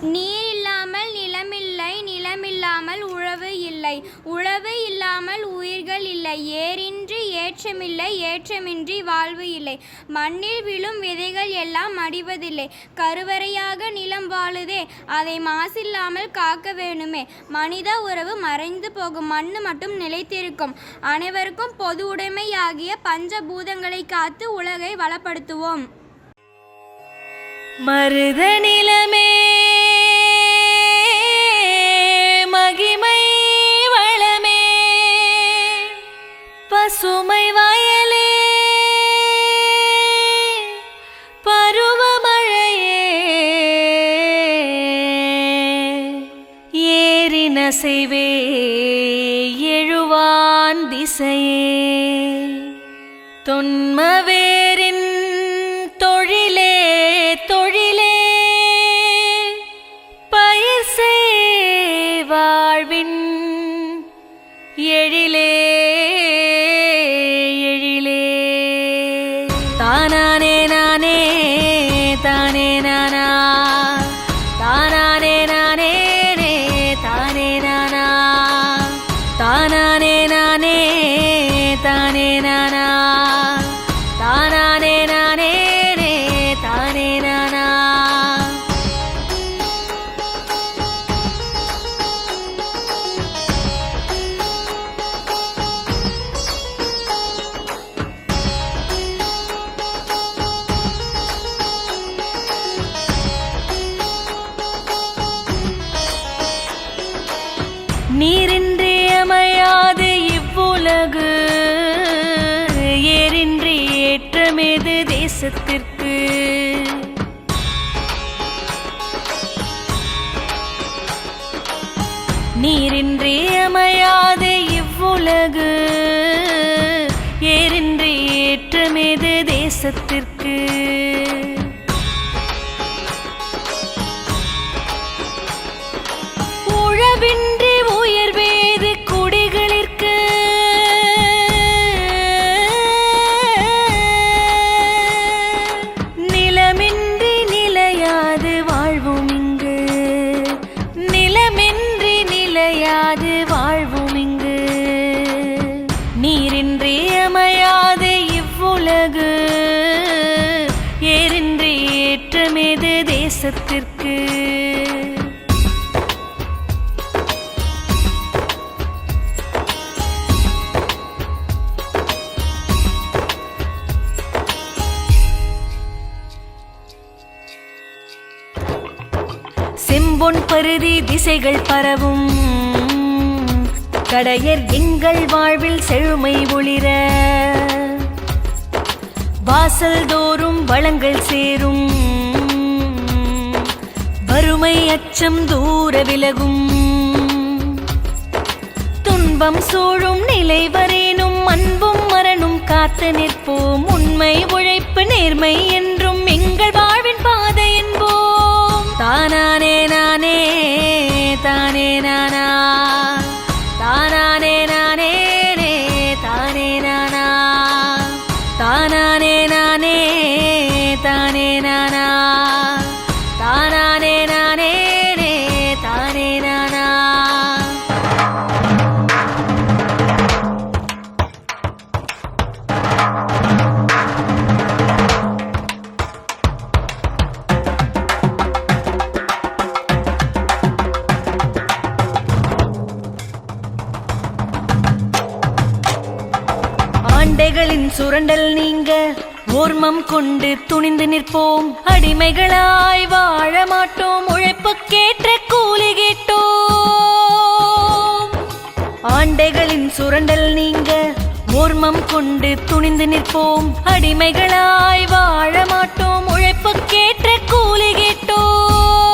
நீர் இல்லாமல் நிலமில்லை, நிலமில்லாமல் உழவு இல்லை, உழவு இல்லாமல் உயிர்கள் இல்லை, ஏரின்றி ஏற்றமில்லை, ஏற்றமின்றி வாழ்வு இல்லை, மண்ணில் விழும் விதைகள் எல்லாம் மடிவதில்லை, கருவறையாக நிலம் வாழுதே, அதை மாசில்லாமல் காக்க வேணுமே, மனித உறவு மறைந்து போகும், மண்ணு மட்டும் நிலைத்திருக்கும், அனைவருக்கும் பொது உடைமையாகிய பஞ்சபூதங்களை காத்து உலகை வளப்படுத்துவோம். மருத நிலமே மகிமை வளமே, பசுமை வயலே பருவமழையே, ஏரினசைவே எழுவான் திசையே, தொன்மவேரின் தொழிலே தொழிலே, பயிர் செய் வாழ்வின் எழிலே எழிலே. தானானே நானே தானே நானா, தானானே நானே தானே நானா, தானானே நானே தானே நானா, தானானே நானே தானே நானா. நீரின்றி அமையாது இவ்வுலகு, ஏரின்றி ஏற்றமேது தேசத்திற்கு, நீரின்றி அமையாது இவ்வுலகு, ஏரின்றி ஏற்றமேது தேசத்திற்கு, உழவின்றி உயர்வேது குடிகளிற்கு, நிலமின்றி நிலையாது வாழ்வும் இங்கு, நிலமின்றி நிலையாது வாழ்வும் இங்கு, நீரின்றி அமையாது இவ்வுலகு, ஏரின்றி ஏற்றமேது தேசத்திற்கு. செம்பொன் பருதி திசைகள் பரவும், கடையர் எங்கள் வாழ்வில் செழுமை ஒளிர, வாசல் தோறும் வளங்கள் சேரும், வறுமை அச்சம் தூர விலகும், துன்பம் சூழும் நிலை வரேனும் அன்பும் மரணும் காத்து நிற்போம், உண்மை உழைப்பு நேர்மை என்றும் எங்கள் வாழ்வின் பாதை என்போம். தானானே நானே தானே நானா, தானானே நானே தானே நானா, தானானே நானே தானே நானா, தானானே நானே தானே நானா. ஆண்டைகளின் சுரண்டல் நீங்க ஓர்மம் கொண்டு துணிந்து நிற்போம், அடிமைகளாய் வாழ மாட்டோம், உழைப்புக்கேற்ற கூலி கேட்டோம். ஆண்டைகளின் சுரண்டல் நீங்க ஓர்மம் கொண்டு துணிந்து நிற்போம், அடிமைகளாய் வாழ மாட்டோம், உழைப்புக்கேற்ற கூலி கேட்டோம்.